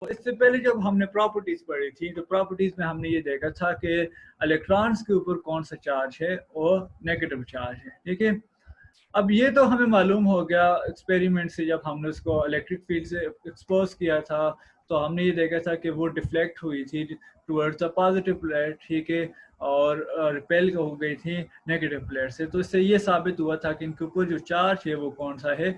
तो इससे पहले जब हमने प्रॉपर्टीज पढ़ी थी तो प्रॉपर्टीज में हमने ये देखा था कि इलेक्ट्रॉन्स के ऊपर कौन सा चार्ज है और नेगेटिव चार्ज है, ठीक है। अब ये तो हमें मालूम हो गया एक्सपेरिमेंट से, जब हमने उसको इलेक्ट्रिक फील्ड से एक्सपोज किया था तो हमने ये देखा था कि वो डिफ्लेक्ट हुई थी टुवर्ड्स द पॉजिटिव प्लेट, ठीक है, और रिपेल हो गई थी नेगेटिव प्लेट से। तो इससे ये साबित हुआ था कि इनके ऊपर जो चार्ज है वो कौन सा है,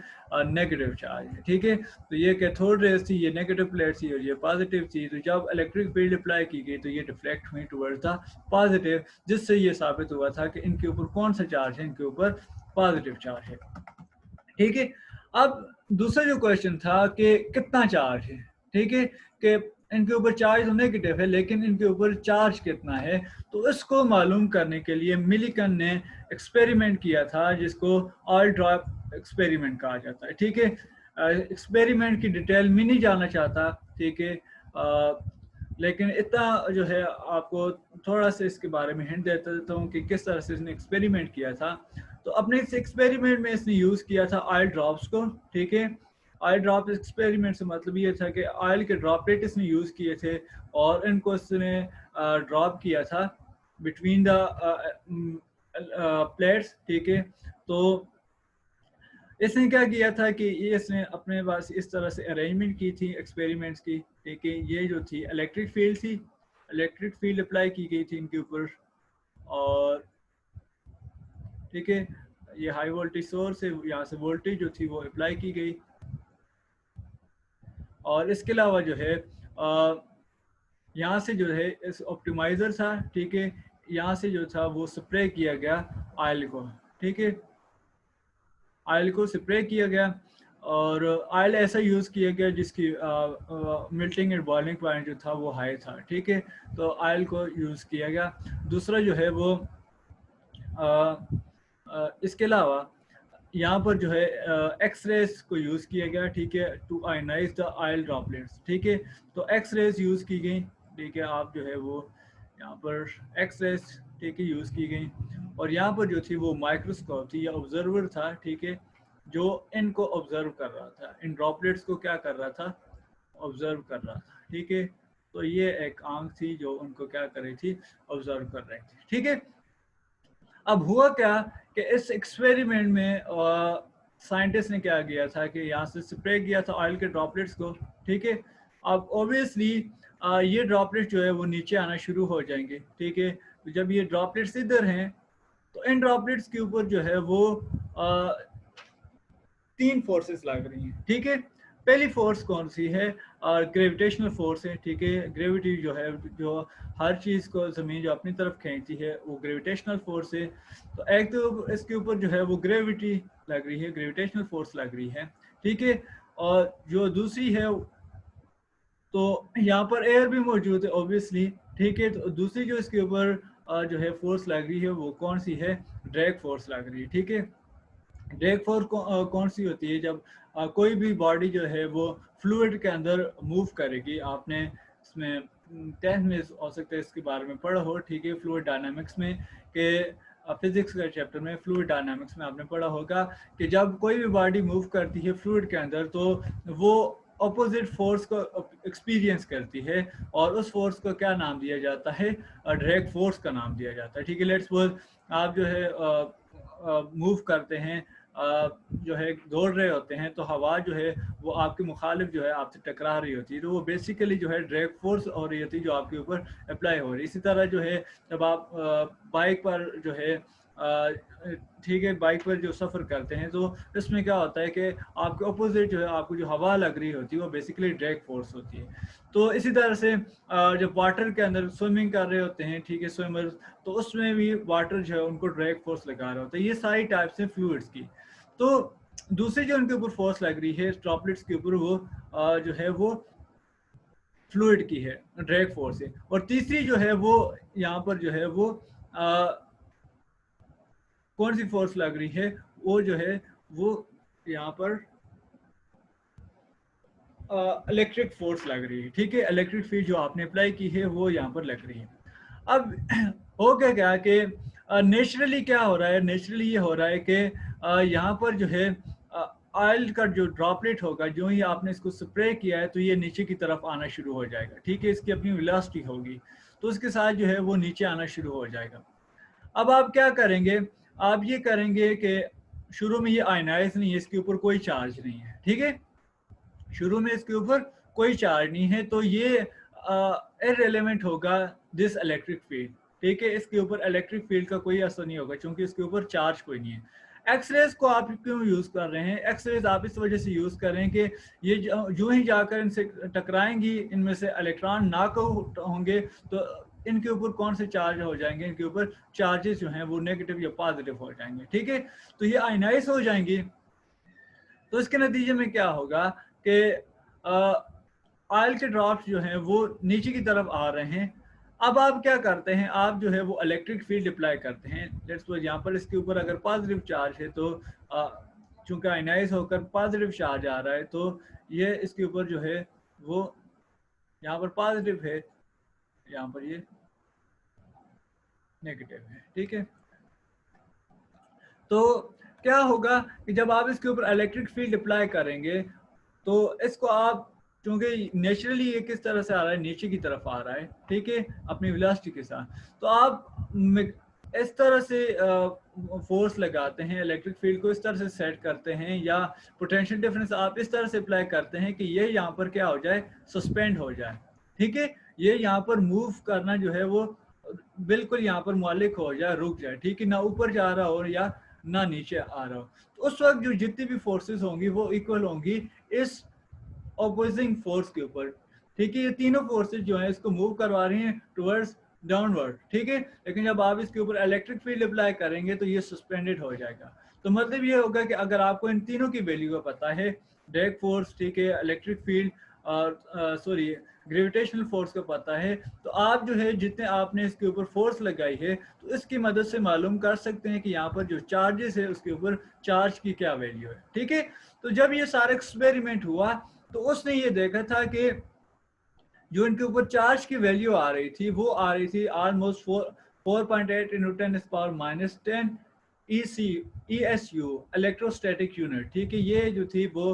नेगेटिव चार्ज है, ठीक है। तो ये कैथोड रेज थी, ये नेगेटिव प्लेट थी और ये पॉजिटिव थी। तो जब इलेक्ट्रिक फील्ड अप्लाई की गई तो ये डिफ्लेक्ट हुई टुवर्ड्स द पॉजिटिव, जिससे ये साबित हुआ था कि इनके ऊपर कौन सा चार्ज है, इनके ऊपर पॉजिटिव चार्ज है, ठीक है। अब दूसरा जो क्वेश्चन था कि कितना चार्ज है, ठीक है, कि इनके ऊपर चार्ज तो नेगेटिव है लेकिन इनके ऊपर चार्ज कितना है। तो इसको मालूम करने के लिए मिलिकन ने एक्सपेरिमेंट किया था जिसको ऑयल ड्रॉप एक्सपेरिमेंट कहा जाता है, ठीक है। एक्सपेरिमेंट की डिटेल में नहीं जाना चाहता, ठीक है, लेकिन इतना जो है आपको थोड़ा सा इसके बारे में हिंट देता देता हूँ कि किस तरह से इसने एक्सपेरिमेंट किया था। तो अपने इस एक्सपेरिमेंट में इसने यूज़ किया था ऑयल ड्रॉप्स को, ठीक है। ऑयल ड्रॉप एक्सपेरिमेंट से मतलब ये था कि ऑयल के ड्रॉपलेट इसने यूज़ किए थे और इनको इसने ड्रॉप किया था बिटवीन द प्लेट्स, ठीक है। तो इसने क्या किया था कि ये इसने अपने पास इस तरह से अरेंजमेंट की थी एक्सपेरिमेंट्स की, ठीक है। ये जो थी इलेक्ट्रिक फील्ड थी, इलेक्ट्रिक फील्ड अप्लाई की गई थी इनके ऊपर, और ठीक है, ये हाई वोल्टेज सोर्स है, यहाँ से वोल्टेज जो थी वो अप्लाई की गई। और इसके अलावा जो है यहाँ से जो है इस ऑप्टिमाइज़र था, ठीक है, यहाँ से जो था वो स्प्रे किया गया ऑयल को, ठीक है। ऑयल को स्प्रे किया गया और ऑयल ऐसा यूज़ किया गया जिसकी मेल्टिंग एंड बॉइलिंग पॉइंट जो था वो हाई था, ठीक है। तो ऑयल को यूज़ किया गया। दूसरा जो है वो इसके अलावा यहाँ पर जो है एक्स रेज को यूज़ किया गया, ठीक है, to ionise the oil droplets, ठीक है। तो एक्स रेज यूज़ की गई, ठीक है। आप जो है वो यहाँ पर एक्स रेज, ठीक है, यूज़ की गई। और यहाँ पर जो थी वो माइक्रोस्कोप थी या ऑब्जर्वर था, ठीक है, जो इनको ऑब्जर्व कर रहा था, इन ड्रॉपलेट्स को क्या कर रहा था, ऑब्जर्व कर रहा था, ठीक है। तो ये एक आंख थी जो उनको क्या कर रही थी, ऑब्जर्व कर रही थी, ठीक है। अब हुआ क्या कि इस एक्सपेरिमेंट में साइंटिस्ट ने क्या किया था कि यहाँ से स्प्रे किया था ऑयल के ड्रॉपलेट्स को, ठीक है। अब ऑब्वियसली ये ड्रॉपलेट्स जो है वो नीचे आना शुरू हो जाएंगे, ठीक है। तो जब ये ड्रॉपलेट्स इधर हैं तो इन ड्रॉपलेट्स के ऊपर जो है वो तीन फोर्सेस लग रही हैं, ठीक है। पहली फोर्स कौन सी है, ग्रेविटेशनल फोर्स है, ठीक है। ग्रेविटी जो है, जो हर चीज़ को ज़मीन जो अपनी तरफ खींचती है, वो ग्रेविटेशनल फोर्स है। तो एक तो इसके ऊपर जो है वो ग्रेविटी लग रही है, ग्रेविटेशनल फोर्स लग रही है, ठीक है। और जो दूसरी है, तो यहाँ पर एयर भी मौजूद है ऑब्वियसली, ठीक है। तो दूसरी जो इसके ऊपर जो है फोर्स लग रही है वो कौन सी है, ड्रैग फोर्स लग रही है, ठीक है। ड्रैग फोर्स कौन सी होती है, जब कोई भी बॉडी जो है वो फ्लूइड के अंदर मूव करेगी। आपने इसमें 10th में हो सकता है इसके बारे में पढ़ा हो, ठीक है, फ्लूइड डायनामिक्स में, कि फिजिक्स का चैप्टर में फ्लूइड डायनामिक्स में आपने पढ़ा होगा कि जब कोई भी बॉडी मूव करती है फ्लूइड के अंदर तो वो अपोजिट फोर्स को एक्सपीरियंस करती है और उस फोर्स को क्या नाम दिया जाता है, ड्रैग फोर्स का नाम दिया जाता है, ठीक है। लेट्स सपोज आप जो है मूव करते हैं, जो है दौड़ रहे होते हैं, तो हवा जो है वो आपके मुखालिफ जो है आपसे टकरा रही होती है, तो वो बेसिकली जो है ड्रैग फोर्स हो रही होती है जो आपके ऊपर अप्लाई हो रही है। इसी तरह जो है जब आप बाइक पर जो है ठीक है, बाइक पर जो सफ़र करते हैं तो इसमें क्या होता है कि आपके अपोजिट जो है आपको जो हवा लग रही होती है वो बेसिकली ड्रैग फोर्स होती है। तो इसी तरह से जब वाटर के अंदर स्विमिंग कर रहे होते हैं, ठीक है, स्विमर्स, तो उसमें भी वाटर जो है उनको ड्रैग फोर्स लगा रहा होता है। ये सारी टाइप्स हैं फ्लूइड्स की। तो दूसरी जो उनके ऊपर फोर्स लग रही है ड्रॉपलेट्स के ऊपर, वो जो है वो फ्लूइड की है, ड्रैग फोर्स है। और तीसरी जो है वो यहाँ पर जो है वो कौन सी फोर्स लग रही है, वो जो है वो यहाँ पर इलेक्ट्रिक फोर्स लग रही है, ठीक है। इलेक्ट्रिक फील्ड जो आपने अप्लाई की है वो यहाँ पर लग रही है। अब हो गया क्या कि नेचुरली क्या हो रहा है, नेचुरली ये हो रहा है कि यहाँ पर जो है ऑयल का जो ड्रॉपलेट होगा, जो ही आपने इसको स्प्रे किया है तो ये नीचे की तरफ आना शुरू हो जाएगा, ठीक है। इसकी अपनी वेलोसिटी होगी तो उसके साथ जो है वो नीचे आना शुरू हो जाएगा। अब आप क्या करेंगे, आप ये करेंगे कि शुरू में ये आयनाइज नहीं है, इसके ऊपर कोई चार्ज नहीं है, ठीक है। शुरू में इसके ऊपर कोई चार्ज नहीं है तो ये इररिलेवेंट होगा दिस इलेक्ट्रिक फील्ड, ठीक है। इसके ऊपर इलेक्ट्रिक फील्ड का कोई असर नहीं होगा क्योंकि इसके ऊपर चार्ज कोई नहीं है। एक्सरेज को आप क्यों यूज कर रहे हैं, एक्सरेज आप इस वजह से यूज कर रहे हैं कि ये जो ही जाकर इनसे टकराएंगी, इनमें से इलेक्ट्रॉन नाक होंगे तो इनके ऊपर कौन से चार्ज हो जाएंगे, इनके ऊपर चार्जेस जो हैं वो नेगेटिव या पॉजिटिव हो जाएंगे, ठीक है। तो ये आयनाइज हो जाएंगी तो इसके नतीजे में क्या होगा कि ऑयल के ड्रॉप्स जो हैं वो नीचे की तरफ आ रहे हैं। अब आप क्या करते हैं, आप जो है वो इलेक्ट्रिक फील्ड अप्लाई करते हैं। लेट्स सपोज यहाँ पर इसके ऊपर अगर पॉजिटिव चार्ज है तो चूंकि आयनाइज होकर पॉजिटिव चार्ज आ रहा है तो ये इसके ऊपर जो है वो यहाँ पर पॉजिटिव है, यहाँ पर ये नेगेटिव है, ठीक है। तो क्या होगा कि जब आप इसके ऊपर इलेक्ट्रिक फील्ड अप्लाई करेंगे तो इसको आप, क्योंकि नेचुरली ये किस तरह से आ रहा है, नीचे की तरफ आ रहा है, ठीक है, अपनी वेलोसिटी के साथ। तो आप इस तरह से फोर्स लगाते हैं, इलेक्ट्रिक फील्ड को इस तरह से सेट करते हैं या पोटेंशियल डिफरेंस आप इस तरह से अप्लाई करते हैं कि ये यहाँ पर क्या हो जाए, सस्पेंड हो जाए, ठीक है। ये यहाँ पर मूव करना जो है वो बिल्कुल यहाँ पर मुअल्लिक हो जाए, रुक जाए, ठीक है, ना ऊपर जा रहा हो या ना नीचे आ रहा हो। तो उस वक्त जो जितनी भी फोर्सेस होंगी वो इक्वल होंगी इस ऑपोजिंग फोर्स के ऊपर, ठीक है। ये तीनों फोर्सेस जो हैं इसको मूव करवा रही हैं टुवर्ड्स डाउनवर्ड, ठीक है। लेकिन जब आप इसके ऊपर इलेक्ट्रिक फील्ड अप्लाई करेंगे तो ये सस्पेंडेड हो जाएगा। तो मतलब ये होगा कि अगर आपको इन तीनों की वैल्यू का पता है, डायरेक्ट फोर्स, ठीक है, इलेक्ट्रिक फील्ड और सॉरी ग्रेविटेशनल फोर्स का पता है, तो आप जो है जितने आपने इसके ऊपर फोर्स लगाई है तो इसकी मदद से मालूम कर सकते हैं कि यहाँ पर जो चार्जेस है उसके ऊपर चार्ज की क्या वैल्यू है, ठीक है। तो जब ये सारा एक्सपेरिमेंट हुआ तो उसने ये देखा था कि जो इनके ऊपर चार्ज की वैल्यू आ रही थी वो आ रही थी almost 4.8 into 10⁻⁻10 ESU electrostatic unit, ठीक है। ये जो थी वो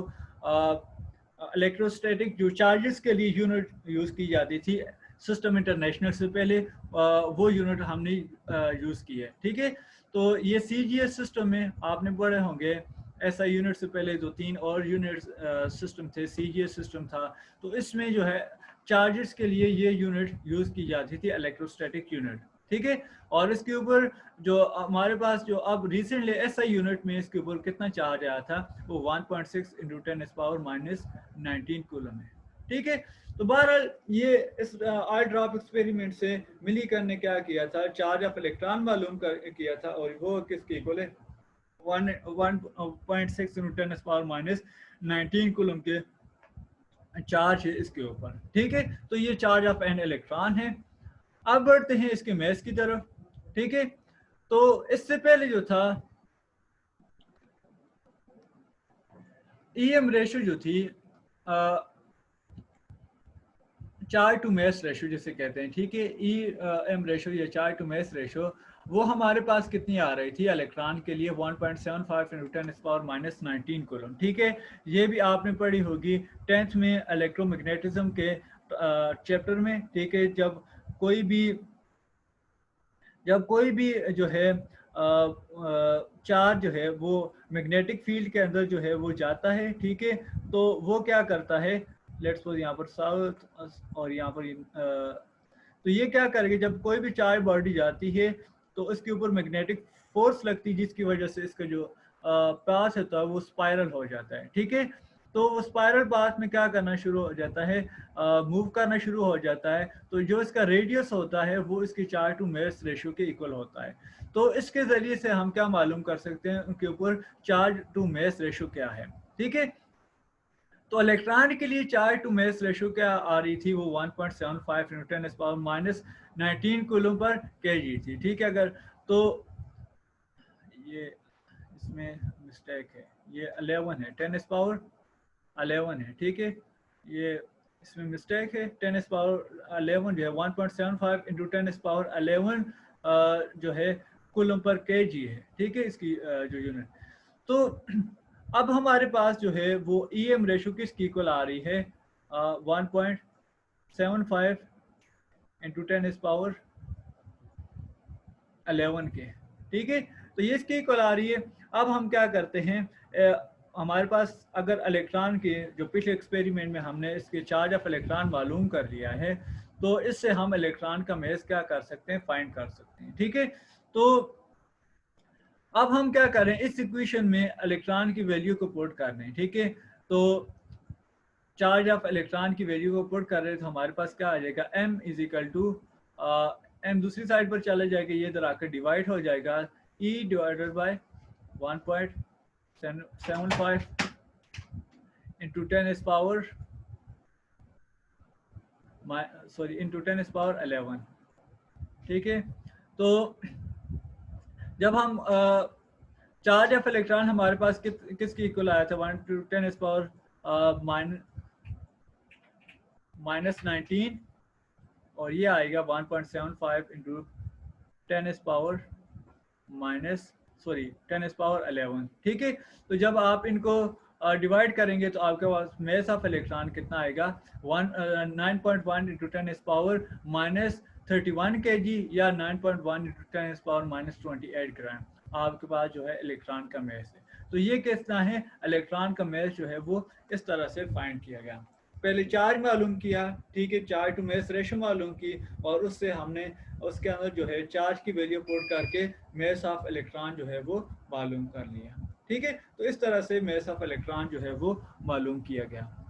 इलेक्ट्रोस्टैटिक जो चार्जेस के लिए यूनिट यूज की जाती थी सिस्टम इंटरनेशनल से पहले, वो यूनिट हमने यूज की है, ठीक है। तो ये CGS सिस्टम में आपने पढ़े होंगे, SI यूनिट से पहले दो तीन और यूनिट सिस्टम थे, CGS सिस्टम था। तो इसमें जो है चार्जेस के लिए ये यूनिट यूज की जाती थी, इलेक्ट्रोस्टैटिक यूनिट, ठीक है। और इसके ऊपर जो हमारे पास जो अब रिसेंटली SI यूनिट में इसके ऊपर कितना चार्ज आया था वो 1.6 इंटू 10⁻⁻19 कूलम है, ठीक है। तो बहरहाल ये इस आई ड्रॉप एक्सपेरिमेंट से मिलीकर ने क्या किया था, चार्ज ऑफ इलेक्ट्रॉन मालूम किया था और वो किसके इक्वल है, 1.6 इंटू 10⁻⁻19 कूलम के चार्ज है इसके ऊपर, ठीक है। तो ये चार्ज ऑफ एन इलेक्ट्रॉन है। अब बढ़ते हैं इसके मैस की तरफ, ठीक है। तो इससे पहले जो था EM रेशो जो थी, चार्ज टू मैस रेशो जिसे कहते हैं, ठीक है, EM रेशो या चार्ज टू मैस रेशो, वो हमारे पास कितनी आ रही थी इलेक्ट्रॉन के लिए, 1.75 इंटू 10⁻⁻19 कूलम, ठीक है। ये भी आपने पढ़ी होगी 10th में इलेक्ट्रोमैग्नेटिज्म के चैप्टर में, ठीक है। जब कोई भी जो है चार्ज जो है वो मैग्नेटिक फील्ड के अंदर जो है वो जाता है, ठीक है, तो वो क्या करता है, लेट्स सपोज यहाँ पर साउथ और यहाँ पर तो ये क्या करेगी, जब कोई भी चार्ज बॉडी जाती है तो इसके ऊपर मैग्नेटिक फोर्स लगती है जिसकी वजह से इसका जो पाथ होता है वो स्पाइरल हो जाता है, ठीक है। तो वो स्पाइरल पाथ में क्या करना शुरू हो जाता है, मूव करना शुरू हो जाता है। तो जो इसका रेडियस होता है वो इसकी चार्ज टू मैस रेशियो के इक्वल होता है। तो इसके जरिए से हम क्या मालूम कर सकते हैं उनके ऊपर चार्ज टू मैस रेशियो क्या है, ठीक है। तो इलेक्ट्रॉन के लिए चार्ज टू मैस रेशियो क्या आ रही थी, वो 1.75 इंटू 10⁻⁻19 कूलम पर kg थी, ठीक है। अगर तो ये इसमें मिस्टेक है, ये 11 है, 10⁻11 है, ठीक है। ये इसमें मिस्टेक है, 10⁻11 जो है 1.75 इंटू 10⁻11 जो है कूलम पर kg है, ठीक है, इसकी जो यूनिट। तो अब हमारे पास जो है वो EM रेशो किसकी इक्वल आ रही है 1.75 इंटू 10 इज पावर 11 के, ठीक है। तो ये इसकी इक्वल आ रही है। अब हम क्या करते हैं, हमारे पास अगर इलेक्ट्रॉन के जो पिछले एक्सपेरिमेंट में हमने इसके चार्ज ऑफ इलेक्ट्रॉन मालूम कर लिया है, तो इससे हम इलेक्ट्रॉन का मेस क्या कर सकते हैं, फाइंड कर सकते हैं, ठीक है। तो अब हम क्या करें, इस इक्वेशन में इलेक्ट्रॉन की वैल्यू को पुट कर दें, ठीक है। तो चार्ज ऑफ इलेक्ट्रॉन की वैल्यू को पुट कर रहे हैं तो हमारे पास क्या आ जाएगा, m is equal to m दूसरी साइड पर चला जाएगा, ये इधर आकर डिवाइड हो जाएगा, E divided by 1.75 into 10 is power into 10 is power 11, ठीक है। तो जब हम चार्ज ऑफ इलेक्ट्रॉन हमारे पास किसकी इक्वल आया था, 1 टू 10 इज पावर -19, और ये आएगा 1.75 इंटू 10 इज पावर 11, ठीक है। तो जब आप इनको डिवाइड करेंगे तो आपके पास मेस ऑफ इलेक्ट्रॉन कितना आएगा, 9.1 इंटू 10 इज पावर -31 kg या 9.1 इंटू 10 इज पावर -28 ग्राम आपके पास जो है इलेक्ट्रॉन का मेस है। तो ये कितना है, इलेक्ट्रॉन का मेस जो है वो इस तरह से फाइंड किया गया। पहले चार्ज मालूम किया, ठीक है, चार्ज टू मेस रेशो मालूम की, और उससे हमने उसके अंदर जो है चार्ज की वैल्यू पुट करके मेस ऑफ इलेक्ट्रॉन जो है वो मालूम कर लिया, ठीक है। तो इस तरह से मेस ऑफ इलेक्ट्रॉन जो है वो मालूम किया गया।